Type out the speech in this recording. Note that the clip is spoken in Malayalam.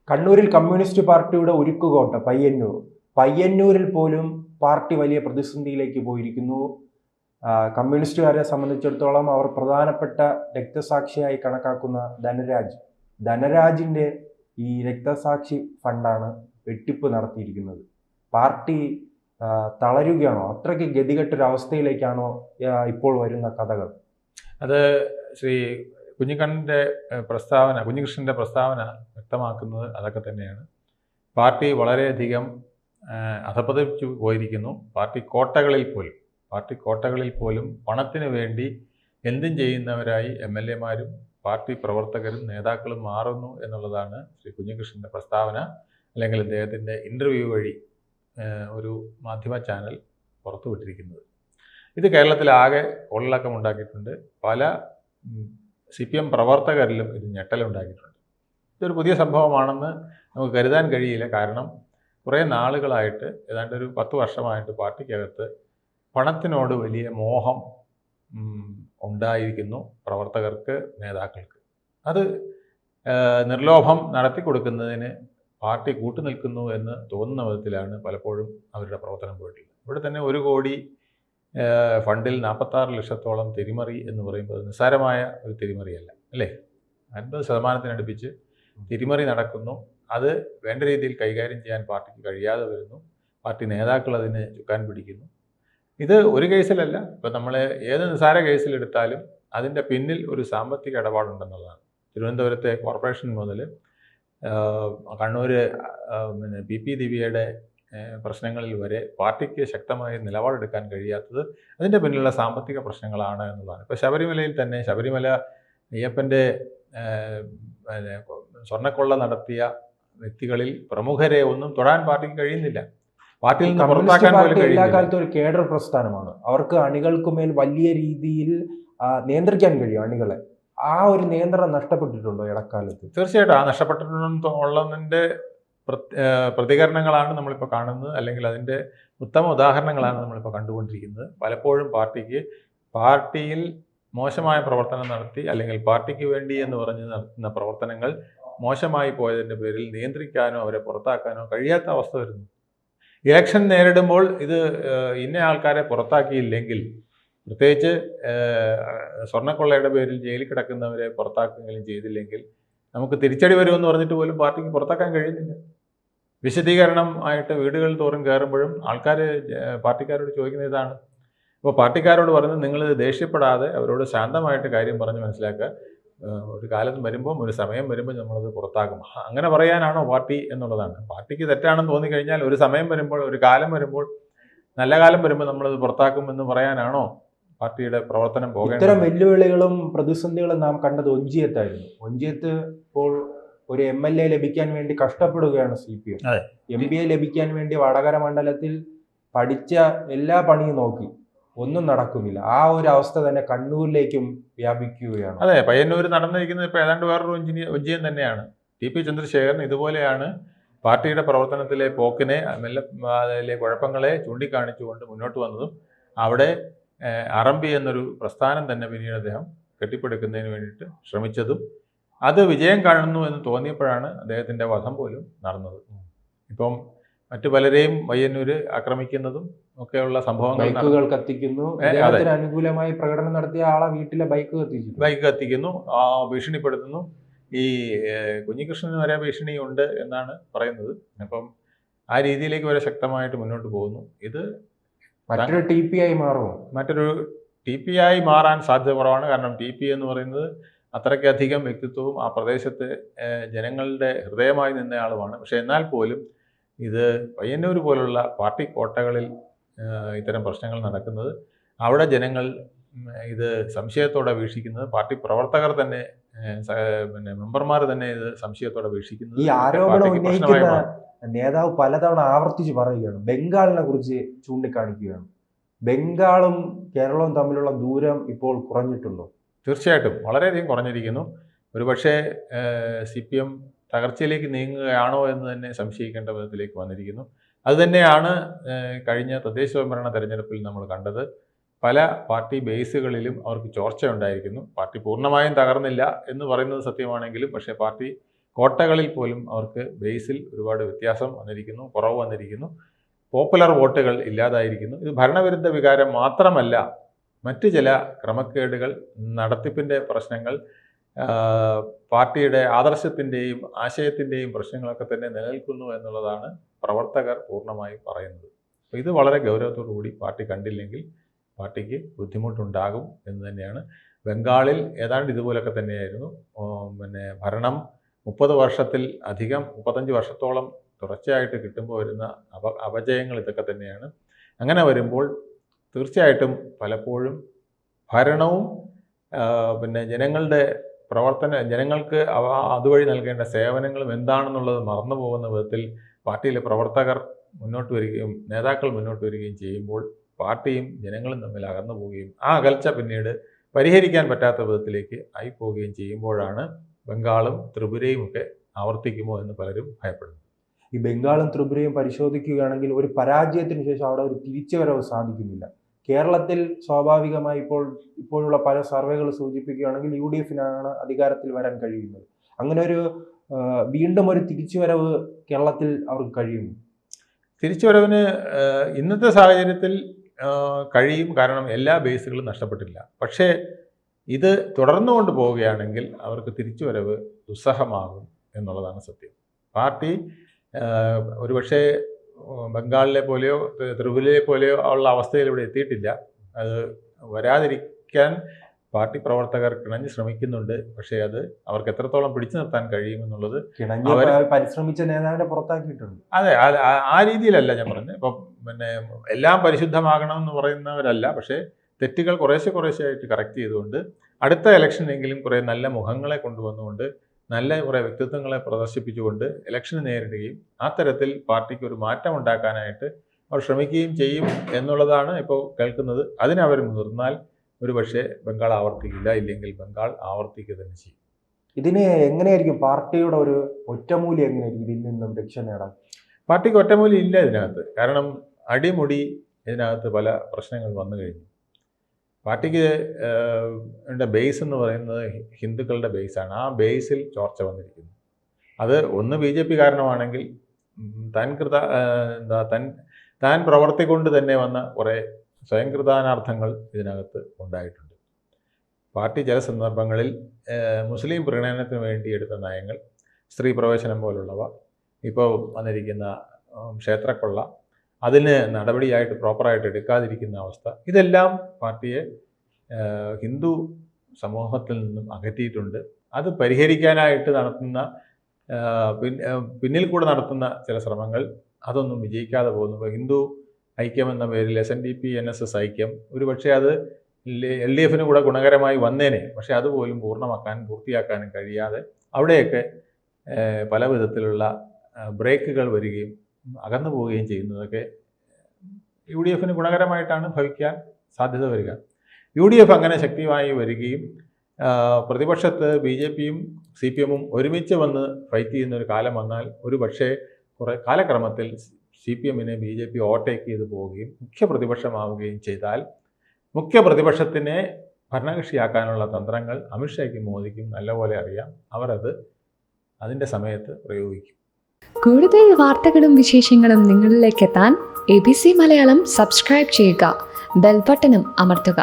കണ്ണൂരിൽ കമ്മ്യൂണിസ്റ്റ് പാർട്ടിയുടെ ഉരുക്കുകോട്ട പയ്യന്നൂരിൽ പോലും പാർട്ടി വലിയ പ്രതിസന്ധിയിലേക്ക് പോയിരിക്കുന്നു. കമ്മ്യൂണിസ്റ്റുകാരെ സംബന്ധിച്ചിടത്തോളം അവർ പ്രധാനപ്പെട്ട രക്തസാക്ഷിയായി കണക്കാക്കുന്ന ധനരാജിന്റെ ഈ രക്തസാക്ഷി ഫണ്ടാണ് വെട്ടിപ്പ് നടത്തിയിരിക്കുന്നത്. പാർട്ടി തളരുകയാണോ? അത്രയ്ക്ക് ഗതികെട്ടൊരവസ്ഥയിലേക്കാണോ ഇപ്പോൾ വരുന്ന കഥകൾ? അത് ശ്രീ കുഞ്ഞിക്കണ്ണൻ്റെ പ്രസ്താവന വ്യക്തമാക്കുന്നത് അതൊക്കെ തന്നെയാണ്. പാർട്ടി വളരെയധികം അധപതിച്ചു പോയിരിക്കുന്നു. പാർട്ടി കോട്ടകളിൽ പോലും പണത്തിന് വേണ്ടി എന്തും ചെയ്യുന്നവരായി MLA-മാരും പാർട്ടി പ്രവർത്തകരും നേതാക്കളും മാറുന്നു എന്നുള്ളതാണ് ശ്രീ കുഞ്ഞികൃഷ്ണൻ്റെ പ്രസ്താവന, അല്ലെങ്കിൽ അദ്ദേഹത്തിൻ്റെ ഇൻ്റർവ്യൂ വഴി ഒരു മാധ്യമ ചാനൽ പുറത്തുവിട്ടിരിക്കുന്നത്. ഇത് കേരളത്തിലാകെ കോളിളക്കം ഉണ്ടാക്കിയിട്ടുണ്ട്. പല CPM പ്രവർത്തകരിലും ഇത് ഞെട്ടലുണ്ടാക്കിയിട്ടുണ്ട്. ഇതൊരു പുതിയ സംഭവമാണെന്ന് നമുക്ക് കരുതാൻ കഴിയില്ല. കാരണം കുറേ നാളുകളായിട്ട്, ഏതാണ്ട് ഒരു 10 വർഷമായിട്ട് പാർട്ടിക്കകത്ത് പണത്തിനോട് വലിയ മോഹം ഉണ്ടായിരിക്കുന്നു പ്രവർത്തകർക്ക്, നേതാക്കൾക്ക്. അത് നിർലോഭം നടത്തി കൊടുക്കുന്നതിന് പാർട്ടി കൂട്ടുനിൽക്കുന്നു എന്ന് തോന്നുന്ന വിധത്തിലാണ് പലപ്പോഴും അവരുടെ പ്രവർത്തനം പോയിട്ടുള്ളത്. ഇവിടെ തന്നെ 1 കോടി ഫണ്ടിൽ 46 ലക്ഷത്തോളം തിരിമറി എന്ന് പറയുമ്പോൾ നിസ്സാരമായ ഒരു തിരിമറിയല്ല, അല്ലേ? 50% തിരിമറി നടക്കുന്നു. അത് വേണ്ട രീതിയിൽ കൈകാര്യം ചെയ്യാൻ പാർട്ടിക്ക് കഴിയാതെ വരുന്നു. പാർട്ടി നേതാക്കൾ അതിന് ചുക്കാൻ പിടിക്കുന്നു. ഇത് ഒരു കേസിലല്ല, ഇപ്പം നമ്മൾ ഏത് നിസ്സാര കേസിലെടുത്താലും അതിൻ്റെ പിന്നിൽ ഒരു സാമ്പത്തിക ഇടപാടുണ്ടെന്നുള്ളതാണ്. തിരുവനന്തപുരത്തെ കോർപ്പറേഷൻ മുതൽ കണ്ണൂർ PP ദിവ്യയുടെ പ്രശ്നങ്ങളിൽ വരെ പാർട്ടിക്ക് ശക്തമായ നിലപാടെടുക്കാൻ കഴിയാത്തത് അതിൻ്റെ പിന്നിലുള്ള സാമ്പത്തിക പ്രശ്നങ്ങളാണ് എന്നുള്ളതാണ്. ഇപ്പോൾ ശബരിമലയിൽ തന്നെ അയ്യപ്പൻ്റെ സ്വർണ്ണക്കൊള്ള നടത്തിയ വ്യക്തികളിൽ പ്രമുഖരെ ഒന്നും തൊടാൻ പാർട്ടിക്ക് കഴിയുന്നില്ല. പാർട്ടിയിൽ നിന്ന് പുറത്താക്കാൻ പോലും കഴിയുന്നില്ല. എല്ലാ കാലത്തും ഒരു കേഡർ പ്രസ്ഥാനമാണ്. അവർക്ക് അണികൾക്കുമേൽ വലിയ രീതിയിൽ നിയന്ത്രിക്കാൻ കഴിയും അണികളെ. ആ ഒരു നിയന്ത്രണം നഷ്ടപ്പെട്ടിട്ടുണ്ടോ ഇടക്കാലത്ത്? തീർച്ചയായിട്ടും ആ നഷ്ടപ്പെട്ടിട്ടുള്ളതിൻ്റെ പ്രതികരണങ്ങളാണ് നമ്മളിപ്പോൾ കാണുന്നത്, അല്ലെങ്കിൽ അതിൻ്റെ ഉത്തമ ഉദാഹരണങ്ങളാണ് നമ്മളിപ്പോൾ കണ്ടുകൊണ്ടിരിക്കുന്നത്. പലപ്പോഴും പാർട്ടിയിൽ മോശമായ പ്രവർത്തനം നടത്തി, അല്ലെങ്കിൽ പാർട്ടിക്ക് വേണ്ടി എന്ന് പറഞ്ഞ് നടത്തുന്ന പ്രവർത്തനങ്ങൾ മോശമായി പോയതിൻ്റെ പേരിൽ നിയന്ത്രിക്കാനോ അവരെ പുറത്താക്കാനോ കഴിയാത്ത അവസ്ഥ വരുന്നു. ഇലക്ഷൻ നേരിടുമ്പോൾ ഇത് ഇന്ന ആൾക്കാരെ പുറത്താക്കിയില്ലെങ്കിൽ, പ്രത്യേകിച്ച് സ്വർണ്ണക്കൊള്ളയുടെ പേരിൽ ജയിലിൽ കിടക്കുന്നവരെ പുറത്താക്കുകയും ചെയ്തില്ലെങ്കിൽ നമുക്ക് തിരിച്ചടി വരുമെന്ന് പറഞ്ഞിട്ട് പോലും പാർട്ടിക്ക് പുറത്താക്കാൻ കഴിയുന്നില്ല. വിശദീകരണം ആയിട്ട് വീടുകൾ തോറും കയറുമ്പോഴും ആൾക്കാർ പാർട്ടിക്കാരോട് ചോദിക്കുന്ന ഇതാണ്. അപ്പോൾ പാർട്ടിക്കാരോട് പറയുന്നത്, നിങ്ങൾ ദേഷ്യപ്പെടാതെ അവരോട് ശാന്തമായിട്ട് കാര്യം പറഞ്ഞ് മനസ്സിലാക്കുക. ഒരു കാലം വരുമ്പം, ഒരു സമയം വരുമ്പോൾ നമ്മളത് പുറത്താക്കും. അങ്ങനെ പറയാനാണോ പാർട്ടി എന്നുള്ളതാണ്. പാർട്ടിക്ക് തെറ്റാണെന്ന് തോന്നിക്കഴിഞ്ഞാൽ ഒരു സമയം വരുമ്പോൾ, ഒരു കാലം വരുമ്പോൾ, നല്ല കാലം വരുമ്പോൾ നമ്മളത് പുറത്താക്കും എന്ന് പറയാനാണോ പാർട്ടിയുടെ പ്രവർത്തനം പോകേണ്ടത്? ഇത്തരം വെല്ലുവിളികളും പ്രതിസന്ധികളും നാം കണ്ടത് ഒഞ്ചിയത്തായിരുന്നു. ഒഞ്ചിയത്ത് ഇപ്പോൾ ഒരു MLA ലഭിക്കാൻ വേണ്ടി കഷ്ടപ്പെടുകയാണ് CPM. MBA ലഭിക്കാൻ വേണ്ടി വടകര മണ്ഡലത്തിൽ പഠിച്ച എല്ലാ പണിയും നോക്കി, ഒന്നും നടക്കുന്നില്ല. ആ ഒരു അവസ്ഥ തന്നെ കണ്ണൂരിലേക്കും വ്യാപിക്കുകയാണ്. അതെ, പയ്യന്നൂർ നടന്നിരിക്കുന്നത് ഇപ്പോൾ ഏതാണ്ട് വേറൊരു ഒഞ്ചിയം തന്നെയാണ്. TP ചന്ദ്രശേഖരൻ ഇതുപോലെയാണ് പാർട്ടിയുടെ പ്രവർത്തനത്തിലെ പോക്കിനെ, അതിലെ കുഴപ്പങ്ങളെ ചൂണ്ടിക്കാണിച്ചുകൊണ്ട് മുന്നോട്ട് വന്നതും അവിടെ RMB എന്നൊരു പ്രസ്ഥാനം തന്നെ പിന്നീട് അദ്ദേഹം കെട്ടിപ്പടുക്കുന്നതിന് വേണ്ടിയിട്ട് ശ്രമിച്ചതും. അത് വിജയം കാണുന്നു എന്ന് തോന്നിയപ്പോഴാണ് അദ്ദേഹത്തിൻ്റെ വധം പോലും നടന്നത്. ഇപ്പം മറ്റു പലരെയും പയ്യന്നൂര് ആക്രമിക്കുന്നതും ഒക്കെയുള്ള സംഭവങ്ങൾ, ബൈക്കുകൾ കത്തിക്കുന്നു, അനുകൂലമായി പ്രകടനം നടത്തിയ ആളെ വീട്ടിലെ ബൈക്ക് കത്തിക്കുന്നു, ഭീഷണിപ്പെടുത്തുന്നു. ഈ കുഞ്ഞികൃഷ്ണന് വരെ ഭീഷണിയുണ്ട് എന്നാണ് പറയുന്നത്. അപ്പം ആ രീതിയിലേക്ക് വരെ ശക്തമായിട്ട് മുന്നോട്ട് പോകുന്നു. ഇത് മറ്റൊരു TP ആയി മാറുമോ? മറ്റൊരു TP ആയി മാറാൻ സാധ്യത കുറവാണ്. കാരണം TP എന്ന് പറയുന്നത് അത്രയ്ക്കധികം വ്യക്തിത്വവും ആ പ്രദേശത്തെ ജനങ്ങളുടെ ഹൃദയമായി നിന്നയാളുമാണ്. പക്ഷെ എന്നാൽ പോലും ഇത് പയ്യന്നൂർ പോലുള്ള പാർട്ടി കോട്ടകളിൽ ഇത്തരം പ്രശ്നങ്ങൾ നടക്കുന്നത്, അവിടെ ജനങ്ങൾ ഇത് സംശയത്തോടെ വീക്ഷിക്കുന്നത്, പാർട്ടി പ്രവർത്തകർ തന്നെ, മെമ്പർമാർ തന്നെ ഇത് സംശയത്തോടെ വീക്ഷിക്കുന്നത്. ഈ ആരോപണം ഉന്നയിക്കുന്ന നേതാവ് പലതവണ ആവർത്തിച്ച് പറയുകയാണ്, ബംഗാളിനെ കുറിച്ച് ചൂണ്ടിക്കാണിക്കുകയാണ്. ബംഗാളും കേരളവും തമ്മിലുള്ള ദൂരം ഇപ്പോൾ കുറഞ്ഞിട്ടുണ്ടോ? തീർച്ചയായിട്ടും വളരെയധികം കുറഞ്ഞിരിക്കുന്നു. ഒരുപക്ഷെ CPM തകർച്ചയിലേക്ക് നീങ്ങുകയാണോ എന്ന് തന്നെ സംശയിക്കേണ്ട വിധത്തിലേക്ക് വന്നിരിക്കുന്നു. അതുതന്നെയാണ് കഴിഞ്ഞ തദ്ദേശ സ്വയംഭരണ തെരഞ്ഞെടുപ്പിൽ നമ്മൾ കണ്ടത്. പല പാർട്ടി ബേസുകളിലും അവർക്ക് ചോർച്ച ഉണ്ടായിരിക്കുന്നു. പാർട്ടി പൂർണ്ണമായും തകർന്നില്ല എന്ന് പറയുന്നത് സത്യമാണെങ്കിലും, പക്ഷേ പാർട്ടി കോട്ടകളിൽ പോലും അവർക്ക് ബേസിൽ ഒരുപാട് വ്യത്യാസം വന്നിരിക്കുന്നു, കുറവ് വന്നിരിക്കുന്നു. പോപ്പുലർ വോട്ടുകൾ ഇല്ലാതായിരിക്കുന്നു. ഇത് ഭരണവിരുദ്ധ വികാരം മാത്രമല്ല, മറ്റ് ചില ക്രമക്കേടുകൾ, നടത്തിപ്പിൻ്റെ പ്രശ്നങ്ങൾ, പാർട്ടിയുടെ ആദർശത്തിൻ്റെയും ആശയത്തിൻ്റെയും പ്രശ്നങ്ങളൊക്കെ തന്നെ നിലനിൽക്കുന്നു എന്നുള്ളതാണ് പ്രവർത്തകർ പൂർണ്ണമായും പറയുന്നത്. അപ്പോൾ ഇത് വളരെ ഗൗരവത്തോടു കൂടി പാർട്ടി കണ്ടില്ലെങ്കിൽ പാർട്ടിക്ക് ബുദ്ധിമുട്ടുണ്ടാകും എന്ന് തന്നെയാണ്. ബംഗാളിൽ ഏതാണ്ട് ഇതുപോലൊക്കെ തന്നെയായിരുന്നു. ഭരണം 30 വർഷത്തിൽ അധികം 35 വർഷത്തോളം തുടർച്ചയായിട്ട് കിട്ടുമ്പോൾ വരുന്ന അപജയങ്ങൾ ഇതൊക്കെ തന്നെയാണ്. അങ്ങനെ വരുമ്പോൾ തീർച്ചയായിട്ടും പലപ്പോഴും ഭരണവും ജനങ്ങളുടെ ജനങ്ങൾക്ക് അതുവഴി നൽകേണ്ട സേവനങ്ങളും എന്താണെന്നുള്ളത് മറന്നു പോകുന്ന വിധത്തിൽ പാർട്ടിയിലെ പ്രവർത്തകർ മുന്നോട്ട് വരികയും നേതാക്കൾ മുന്നോട്ട് വരികയും ചെയ്യുമ്പോൾ പാർട്ടിയും ജനങ്ങളും തമ്മിൽ അകന്നു പോവുകയും ആ അകൽച്ച പിന്നീട് പരിഹരിക്കാൻ പറ്റാത്ത വിധത്തിലേക്ക് ആയിപ്പോവുകയും ചെയ്യുമ്പോഴാണ് ബംഗാളും ത്രിപുരയും ഒക്കെ ആവർത്തിക്കുമോ എന്ന് പലരും ഭയപ്പെടുന്നു. ഈ ബംഗാളും ത്രിപുരയും പരിശോധിക്കുകയാണെങ്കിൽ ഒരു പരാജയത്തിന് ശേഷം അവിടെ ഒരു തിരിച്ചുവരവ് സാധിക്കുന്നില്ല. കേരളത്തിൽ സ്വാഭാവികമായി ഇപ്പോഴുള്ള പല സർവേകൾ സൂചിപ്പിക്കുകയാണെങ്കിൽ UDF-നാണ് അധികാരത്തിൽ വരാൻ കഴിയുന്നത്. അങ്ങനെ ഒരു വീണ്ടും ഒരു തിരിച്ചുവരവ് കേരളത്തിൽ അവർക്ക് കഴിയുന്നു. തിരിച്ചുവരവിന് ഇന്നത്തെ സാഹചര്യത്തിൽ കഴിയും. കാരണം എല്ലാ ബേസുകളും നഷ്ടപ്പെട്ടില്ല. പക്ഷേ ഇത് തുടർന്നുകൊണ്ട് പോവുകയാണെങ്കിൽ അവർക്ക് തിരിച്ചുവരവ് ദുസ്സഹമാകും എന്നുള്ളതാണ് സത്യം. പാർട്ടി ഒരുപക്ഷെ ബംഗാളിലെ പോലെയോ ത്രിപുരയിലെ പോലെയോ ഉള്ള അവസ്ഥയിൽ ഇവിടെ എത്തിയിട്ടില്ല. അത് വരാതിരിക്കാൻ പാർട്ടി പ്രവർത്തകർ കിണഞ്ഞ് ശ്രമിക്കുന്നുണ്ട്. പക്ഷേ അത് അവർക്ക് എത്രത്തോളം പിടിച്ചു നിർത്താൻ കഴിയുമെന്നുള്ളത് പരിശ്രമിച്ച നേതാവിനെ പുറത്താക്കിയിട്ടുണ്ട്. അതെ, ആ രീതിയിലല്ല ഞാൻ പറഞ്ഞത്. ഇപ്പം എല്ലാം പരിശുദ്ധമാകണമെന്ന് പറയുന്നവരല്ല. പക്ഷേ തെറ്റുകൾ കുറേശ്ശെയായിട്ട് കറക്റ്റ് ചെയ്തുകൊണ്ട് അടുത്ത ഇലക്ഷനെങ്കിലും കുറേ നല്ല മുഖങ്ങളെ കൊണ്ടുവന്നുകൊണ്ട് നല്ല കുറേ വ്യക്തിത്വങ്ങളെ പ്രദർശിപ്പിച്ചുകൊണ്ട് ഇലക്ഷന് നേരിടുകയും ആ തരത്തിൽ പാർട്ടിക്ക് ഒരു മാറ്റം ഉണ്ടാക്കാനായിട്ട് അവർ ശ്രമിക്കുകയും ചെയ്യും എന്നുള്ളതാണ് ഇപ്പോൾ കേൾക്കുന്നത്. അതിനവർ മുതിർന്നാൽ ഒരുപക്ഷെ ബംഗാൾ ആവർത്തിക്കില്ല, ഇല്ലെങ്കിൽ ബംഗാൾ ആവർത്തിക്കുക തന്നെ ചെയ്യും. ഇതിന് എങ്ങനെയായിരിക്കും പാർട്ടിയുടെ ഒരു ഒറ്റമൂലി എങ്ങനെയായിരിക്കും ഇതിൽ നിന്നും രക്ഷ നേടാൻ? പാർട്ടിക്ക് ഒറ്റമൂലി ഇല്ല ഇതിനകത്ത്. കാരണം അടിമുടി ഇതിനകത്ത് പല പ്രശ്നങ്ങൾ വന്നു കഴിഞ്ഞു. പാർട്ടിക്ക് ബേസ് എന്ന് പറയുന്നത് ഹിന്ദുക്കളുടെ ബേസാണ്. ആ ബേസിൽ ചോർച്ച വന്നിരിക്കുന്നു. അത് ഒന്ന് BJP കാരണമാണെങ്കിൽ താൻ പ്രവർത്തി കൊണ്ട് തന്നെ വന്ന കുറേ സ്വയംകൃതാനാർത്ഥങ്ങൾ ഇതിനകത്ത് ഉണ്ടായിട്ടുണ്ട്. പാർട്ടി ചില സന്ദർഭങ്ങളിൽ മുസ്ലിം പ്രീണനത്തിന് വേണ്ടി എടുത്ത നയങ്ങൾ, സ്ത്രീ പ്രവേശനം പോലുള്ളവ, ഇപ്പോൾ വന്നിരിക്കുന്ന ക്ഷേത്രക്കൊള്ള, അതിന് നടപടിയായിട്ട് പ്രോപ്പറായിട്ട് എടുക്കാതിരിക്കുന്ന അവസ്ഥ, ഇതെല്ലാം പാർട്ടിയെ ഹിന്ദു സമൂഹത്തിൽ നിന്നും അകറ്റിയിട്ടുണ്ട്. അത് പരിഹരിക്കാനായിട്ട് നടത്തുന്ന പിന്നിൽ കൂടെ നടത്തുന്ന ചില ശ്രമങ്ങൾ അതൊന്നും വിജയിക്കാതെ പോകുന്നു. ഹിന്ദു ഐക്യം എന്ന പേരിൽ SNDP NSS ഐക്യം ഒരുപക്ഷെ അത് LDF-ന് കൂടെ ഗുണകരമായി വന്നേനെ. പക്ഷേ അതുപോലും പൂർത്തിയാക്കാനും കഴിയാതെ അവിടെയൊക്കെ പല വിധത്തിലുള്ള ബ്രേക്കുകൾ വരികയും അകന്നു പോവുകയും ചെയ്യുന്നതൊക്കെ UDF-ന് ഗുണകരമായിട്ടാണ് ഭവിക്കാൻ സാധ്യത വരിക. UDF അങ്ങനെ ശക്തിയായി വരികയും പ്രതിപക്ഷത്ത് BJP-യും CPM-ഉം ഒരുമിച്ച് വന്ന് ഫൈറ്റ് ചെയ്യുന്ന ഒരു കാലം വന്നാൽ ഒരുപക്ഷെ കുറേ കാലക്രമത്തിൽ CPM-നെ BJP ഓവർടേക്ക് ചെയ്ത് പോവുകയും മുഖ്യപ്രതിപക്ഷമാവുകയും ചെയ്താൽ മുഖ്യപ്രതിപക്ഷത്തിനെ ഭരണകക്ഷിയാക്കാനുള്ള തന്ത്രങ്ങൾ അമിത്ഷായ്ക്കും മോദിക്കും നല്ലപോലെ അറിയാം. അവരത് അതിൻ്റെ സമയത്ത് പ്രയോഗിക്കും. കൂടുതൽ വാർത്തകളും വിശേഷങ്ങളും നിങ്ങളിലേക്ക് എത്താൻ ABC മലയാളം സബ്സ്ക്രൈബ് ചെയ്യുക, ബെൽ ബട്ടണും അമർത്തുക.